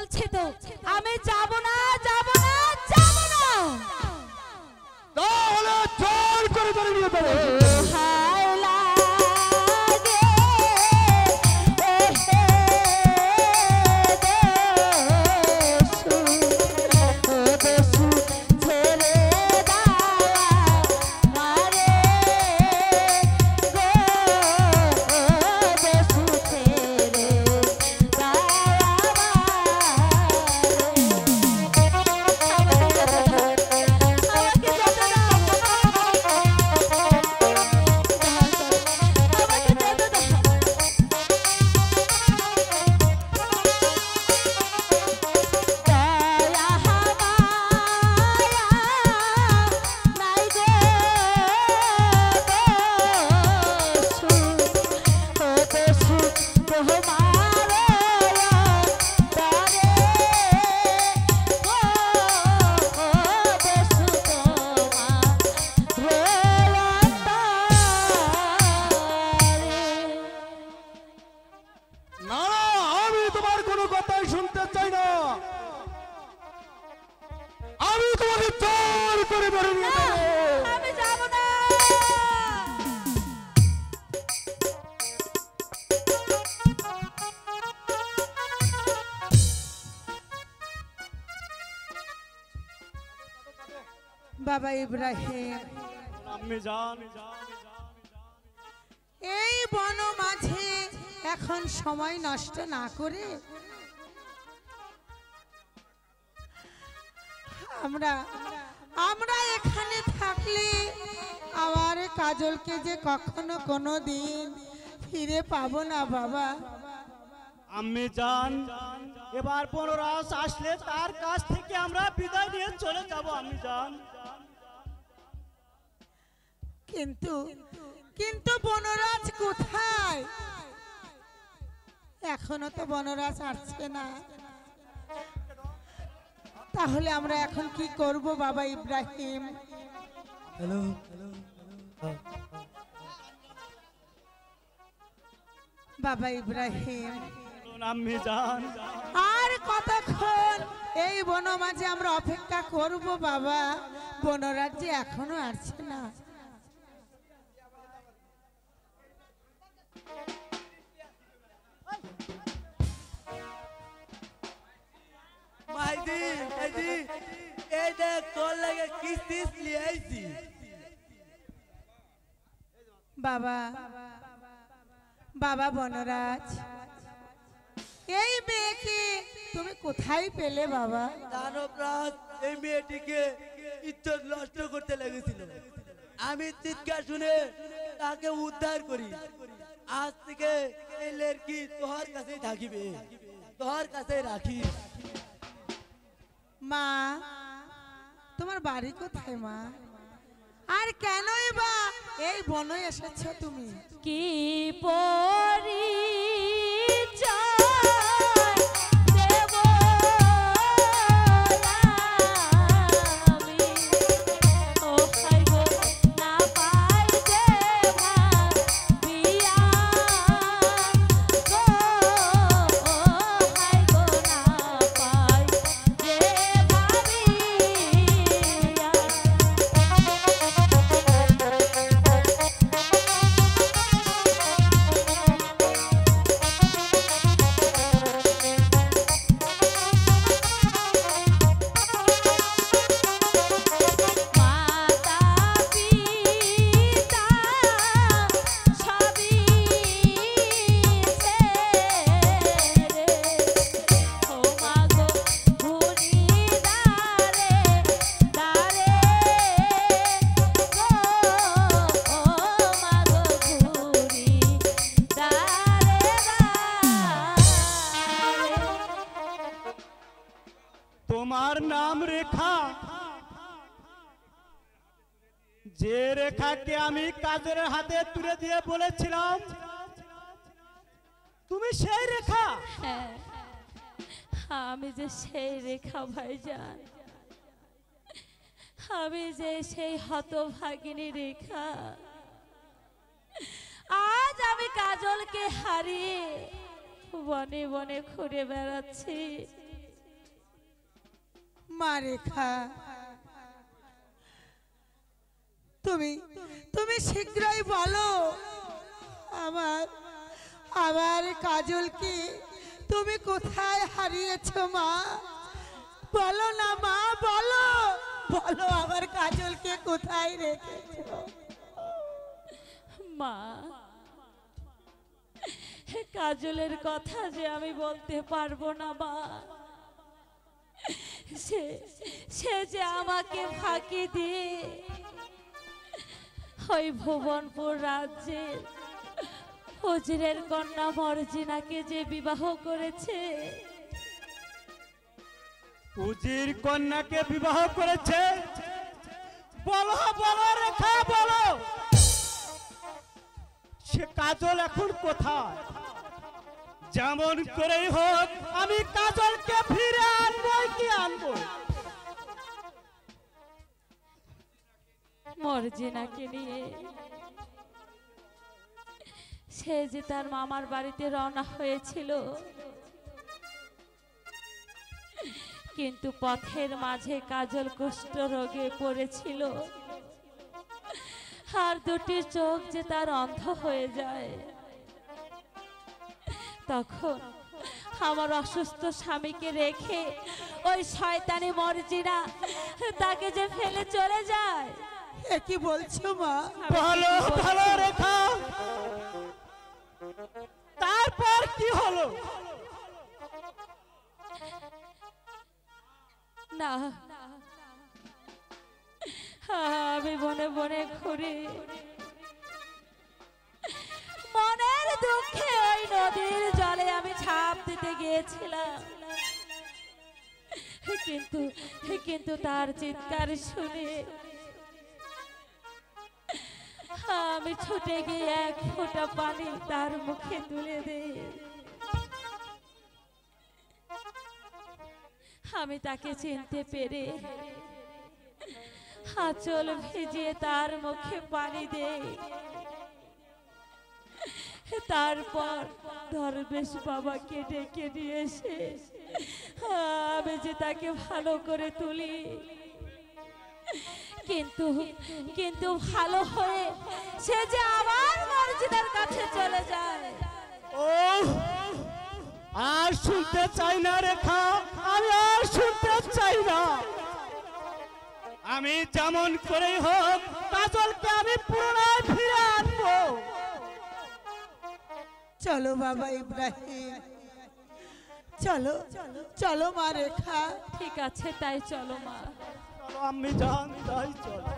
বলছি তো আমি যাব না যাব না যাব না। তাহলে জোর করে ধরে নিয়ে যাবে। বাবা ইব্রাহিম এই বন মাঝে এখন সময় নষ্ট না করে আমরা আমরা এখানে থাকলে আমার কাজলকে যে কখনো কোনো দিন ফিরে পাবো না বাবা। আম্মি জান এবার বনরাজ আসলে তার কাছ থেকে আমরা বিদায় নিয়ে চলে যাব আম্মি জান। কিন্তু কিন্তু বনরাজ কোথায়? এখনো তো বনরাজ আসছে না। তাহলে আমরা এখন কি করব বাবা ইব্রাহিম? হ্যালো বাবা ইব্রাহিম আম্মি জান আর কতক্ষণ এই বন মাঝে আমরা অপেক্ষা করব বাবা? বনরাজ যে এখনো আসছে না। মাইদি মাইদি এই দেখ তোর লাগে কিস্তিস নিয়ে আইছি। বাবা বাবা বনরাজ এই মেয়েকে তুমি কোথায় পেলে বাবা? দানবরাজ এই মেয়েটিকে ইজ্জত নষ্ট করতে লেগেছিল। আমি চিৎকার শুনে তাকে উদ্ধার করি। আজ থেকে এই লড়কি তোর কাছেই থাকিবে, তোর কাছে রাখি। মা তোমার বাড়ি কোথায় মা? আর কেনই বা এই বনে এসেছো তুমি? কি পরি তোমার নাম রেখা, যে রেখাকে আমি কাজের হাতে তুলে দিয়ে বলেছিলাম তুমি সেই রেখা? হ্যাঁ আমি যে সেই রেখা ভাইজান, আমি যে সেই হতভাগিনী রেখা। আজ আমি কাজলকে হারিয়ে বনে বনে ঘুরে বেড়াচ্ছি। মা রেখা, তুমি তুমি শীঘ্রই বলো আমার আমার কাজলকে তুমি কোথায় হারিয়েছো মা? বলো না মা, বলো বলো আমার কাজলকে কোথায় রেখেছো? মা, কাজলের কথা যে আমি বলতে পারবো না মা। সে যে আমাকে ফাঁকি দিয়ে ওই ভুবনপুর রাজ্যের হুজুরের কন্যা মর্জিনাকে যে বিবাহ করেছে। উজির কন্যাকে বিবাহ করেছে? বলো বলো রেখা, বলো সে কাজল এখন কোথায়? যেমন করেই হোক আমি কাজলকে ফিরে আনবো। কি আনবো? মর্জিনাকে নিয়ে সে যে তার মামার বাড়িতে রওনা হয়েছিল, কিন্তু পথের মাঝে কাজল কুষ্ঠ রোগে পড়েছিল, আর দুটি চোখ যে তার অন্ধ হয়ে যায়। তখন আমার অসুস্থ স্বামীকে রেখে ওই শয়তানি মর্জিনা তাকে যে ফেলে চলে যায়। এ কি বলছো মা? ভালো ভালো রেখা, তারপর কি হলো? না, আমি বনে বনে ঘুরে মনের দুঃখে ওই নদীর জলে আমি ঝাঁপ দিতে গিয়েছিলাম, কিন্তু তার চিৎকার শুনে আমি ছুটে গিয়ে এক ফোঁটা পানি তার মুখে তুলে দেই। আমি তাকে চিনতে পেরে আঁচল ভিজিয়ে তার মুখে পানি দেই। তারপর দরবেশ বাবাকে ডেকে নিয়ে এসে আমি যে তাকে ভালো করে তুলি, কিন্তু ভালো হয়ে সে যে আমার মর্জিনার কাছে চলে যায়। ও আর শুনতে চাই না রেখা, আমি আর শুনতে চাই না। আমি যেমন করেই হোক কাজলকে আমি পুনরায় ফিরে আনবো। চলো বাবা ইব্রাহিম, চলো চলো মা রেখা। ঠিক আছে, তাই চলো মা। চলো আমি জান, তাই চলো।